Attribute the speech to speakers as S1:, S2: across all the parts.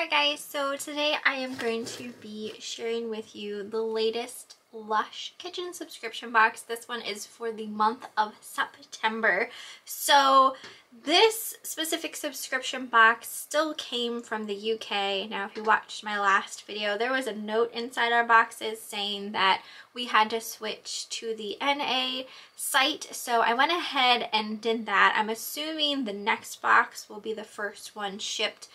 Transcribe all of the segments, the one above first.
S1: Alright guys, so today I am going to be sharing with you the latest Lush kitchen subscription box. This one is for the month of September. So this specific subscription box still came from the UK. Now if you watched my last video, there was a note inside our boxes saying that we had to switch to the NA site. So I went ahead and did that. I'm assuming the next box will be the first one shipped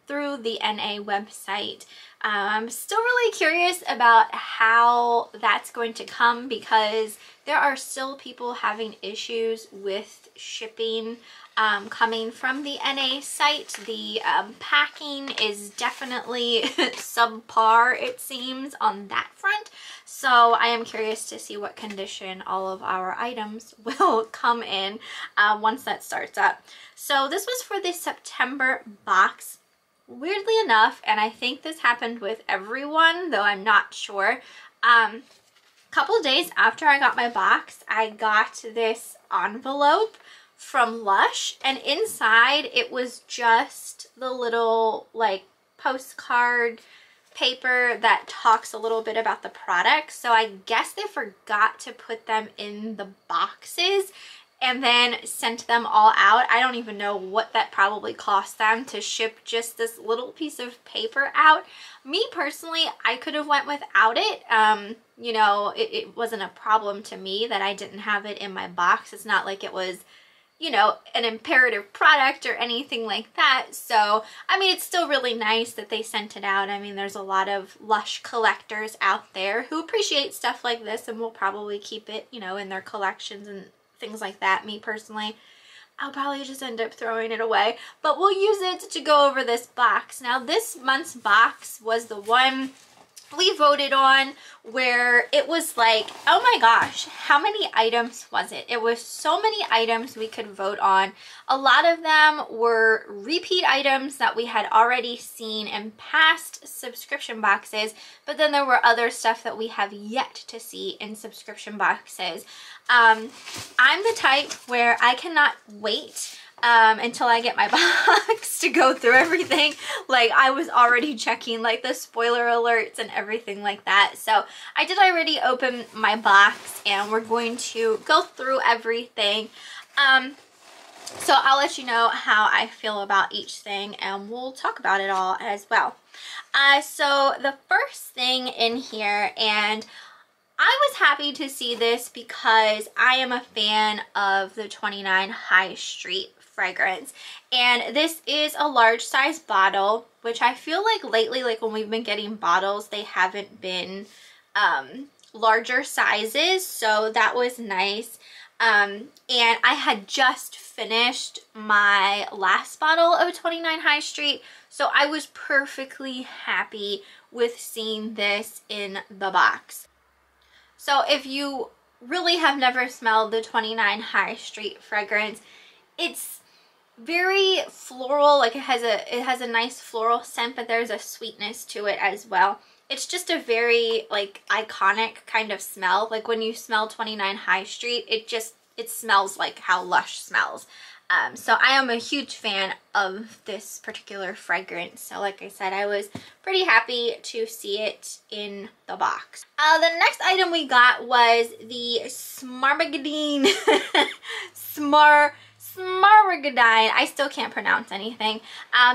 S1: through the NA website. I'm still really curious about how that's going to come because there are still people having issues with shipping coming from the NA site. The packing is definitely subpar, it seems, on that front. So I am curious to see what condition all of our items will come in once that starts up. So this was for the September box. Weirdly enough, and I think this happened with everyone, though I'm not sure, couple days after I got my box, I got this envelope from Lush, and inside it was just the little like postcard paper that talks a little bit about the product. So I guess they forgot to put them in the boxes and then sent them all out. I don't even know what that probably cost them to ship just this little piece of paper out. Me personally, I could have went without it. You know, it wasn't a problem to me that I didn't have it in my box. It's not like it was, you know, an imperative product or anything like that. So, I mean, it's still really nice that they sent it out. I mean, there's a lot of Lush collectors out there who appreciate stuff like this and will probably keep it, you know, in their collections and things like that. Me personally, I'll probably just end up throwing it away, but we'll use it to go over this box. Now, this month's box was the one we voted on where it was like, oh my gosh, how many items was it? It was so many items we could vote on. A lot of them were repeat items that we had already seen in past subscription boxes, but then there were other stuff that we have yet to see in subscription boxes. I'm the type where I cannot wait until I get my box to go through everything. Like, I was already checking like the spoiler alerts and everything like that. So I did already open my box and we're going to go through everything. So I'll let you know how I feel about each thing and we'll talk about it all as well. So the first thing in here, and I was happy to see this because I am a fan of the 29 High Street fragrance, and this is a large size bottle, which I feel like lately, like when we've been getting bottles, they haven't been larger sizes, so that was nice. And I had just finished my last bottle of 29 High Street, so I was perfectly happy with seeing this in the box. So if you really have never smelled the 29 High Street fragrance, it's very floral. Like, it has a nice floral scent, but there's a sweetness to it as well. It's just a very like iconic kind of smell. Like when you smell 29 High Street, it smells like how Lush smells. So I am a huge fan of this particular fragrance. So like I said, I was pretty happy to see it in the box. The next item we got was the Smarmagadine Smarmagadine. I still can't pronounce anything.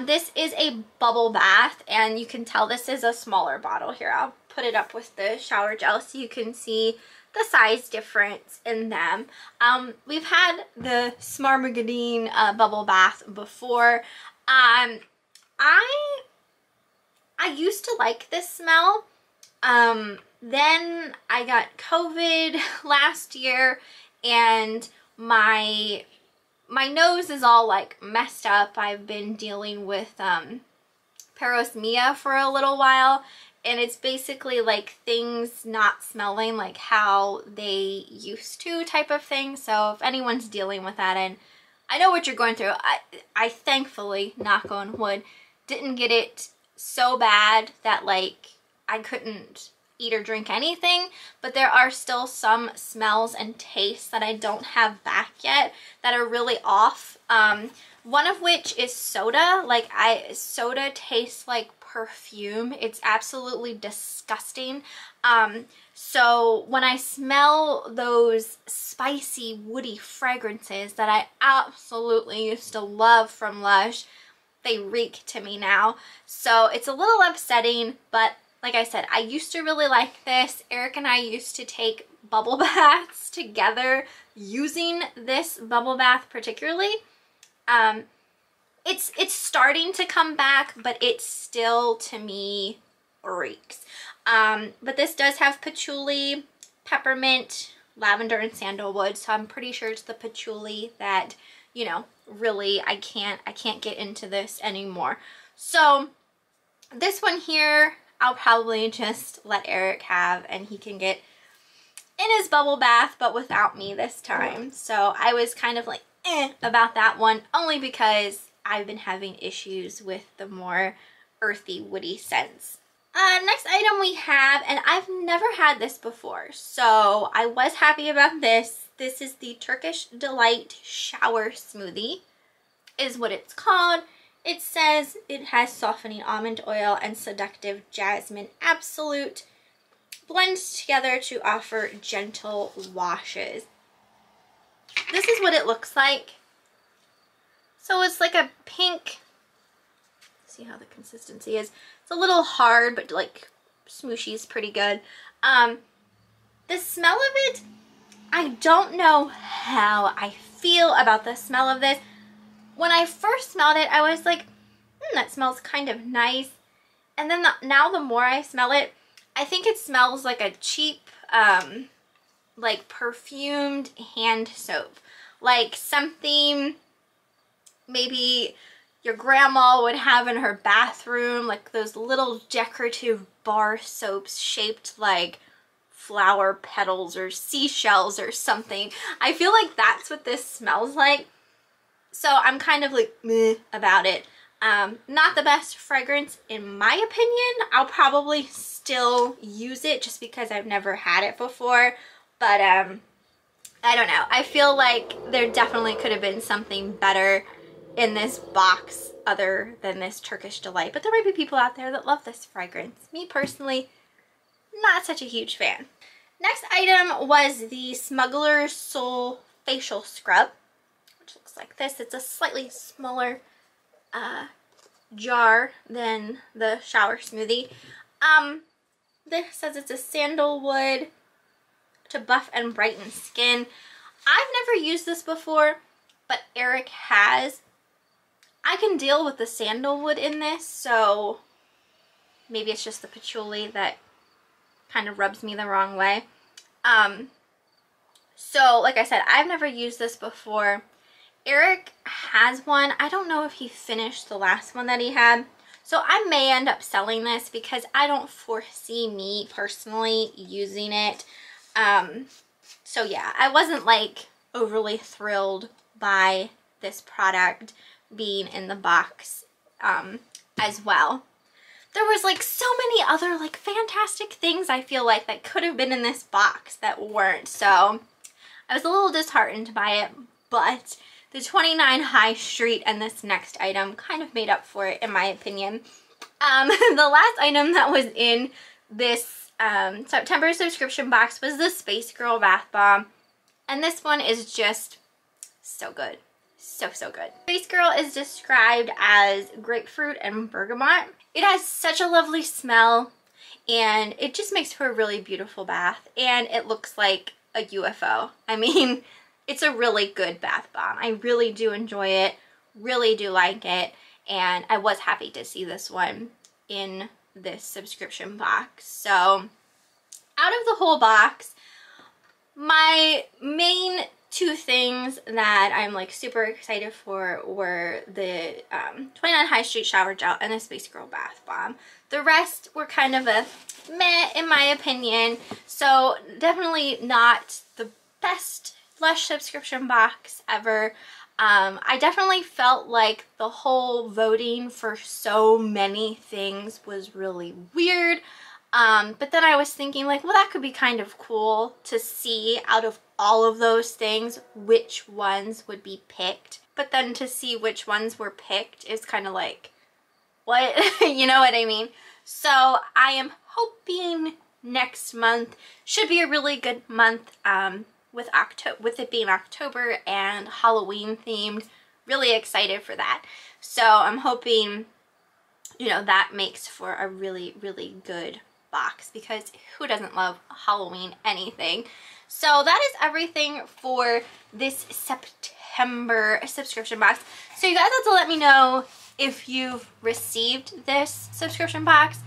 S1: This is a bubble bath, and you can tell this is a smaller bottle. Here, I'll put it up with the shower gel so you can see the size difference in them. We've had the Smarmagadine bubble bath before. I used to like this smell. Then I got COVID last year, and my nose is all like messed up. I've been dealing with parosmia for a little while, and it's basically like things not smelling like how they used to type of thing. So if anyone's dealing with that, and I know what you're going through, I thankfully, knock on wood, didn't get it so bad that like I couldn't eat or drink anything, but there are still some smells and tastes that I don't have back yet that are really off. one of which is soda. Like, soda tastes like perfume. It's absolutely disgusting. So when I smell those spicy, woody fragrances that I absolutely used to love from Lush, they reek to me now. So it's a little upsetting, but like I said, I used to really like this. Eric and I used to take bubble baths together using this bubble bath particularly. It's starting to come back, but it still, to me, reeks. But this does have patchouli, peppermint, lavender, and sandalwood, so I'm pretty sure it's the patchouli that, you know, really I can't get into this anymore. So this one here, I'll probably just let Eric have, and he can get in his bubble bath, but without me this time. So I was kind of like about that one, only because I've been having issues with the more earthy, woody scents. Next item we have, and I've never had this before, so I was happy about this. This is the Turkish Delight Shower Smoothie, is what it's called. It says it has softening almond oil and seductive jasmine absolute blend together to offer gentle washes. This is what it looks like. So it's like a pink, see how the consistency is. It's a little hard, but like smooshy is pretty good. The smell of it, I don't know how I feel about the smell of this. When I first smelled it, I was like, that smells kind of nice. And then now the more I smell it, I think it smells like a cheap, like perfumed hand soap. Like something maybe your grandma would have in her bathroom, like those little decorative bar soaps shaped like flower petals or seashells or something. I feel like that's what this smells like. So I'm kind of like meh about it. Not the best fragrance in my opinion. I'll probably still use it just because I've never had it before. But I don't know. I feel like there definitely could have been something better in this box other than this Turkish Delight. But there might be people out there that love this fragrance. Me personally, not such a huge fan. Next item was the Smuggler Soul Facial Scrub, which looks like this. It's a slightly smaller jar than the shower smoothie. This says it's a sandalwood to buff and brighten skin. I've never used this before, but Eric has. I can deal with the sandalwood in this, so maybe it's just the patchouli that kind of rubs me the wrong way. So like I said, I've never used this before. Eric has one. I don't know if he finished the last one that he had. So I may end up selling this because I don't foresee me personally using it. So yeah, I wasn't like overly thrilled by this product being in the box as well. There was like so many other like fantastic things I feel like that could have been in this box that weren't. So I was a little disheartened by it, but the 29 High Street and this next item kind of made up for it in my opinion. The last item that was in this September subscription box was the Space Girl Bath Bomb. And this one is just so good. So good. Space Girl is described as grapefruit and bergamot. It has such a lovely smell and it just makes for a really beautiful bath, and it looks like a UFO. I mean, it's a really good bath bomb. I really do enjoy it, really do like it, and I was happy to see this one in this subscription box. So out of the whole box, my main two things that I'm like super excited for were the 29 High Street Shower Gel and the Space Girl Bath Bomb. The rest were kind of a meh in my opinion, so definitely not the best Lush subscription box ever. I definitely felt like the whole voting for so many things was really weird. But then I was thinking like, well, that could be kind of cool to see out of all of those things which ones would be picked. But then to see which ones were picked is kind of like, what? You know what I mean? So I am hoping next month should be a really good month, with it being October and Halloween themed. Really excited for that. So I'm hoping, you know, that makes for a really, really good box, because who doesn't love Halloween anything? So that is everything for this September subscription box. So you guys have to let me know if you've received this subscription box,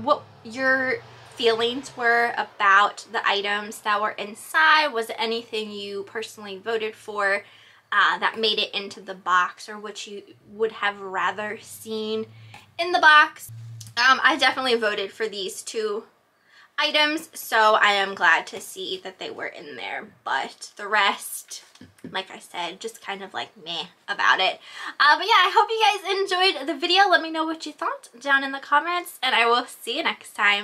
S1: what your feelings were about the items that were inside. Was it anything you personally voted for that made it into the box, or what you would have rather seen in the box? I definitely voted for these two items, so I am glad to see that they were in there, but the rest, like I said, just kind of like meh about it. But yeah, I hope you guys enjoyed the video. Let me know what you thought down in the comments, and I will see you next time.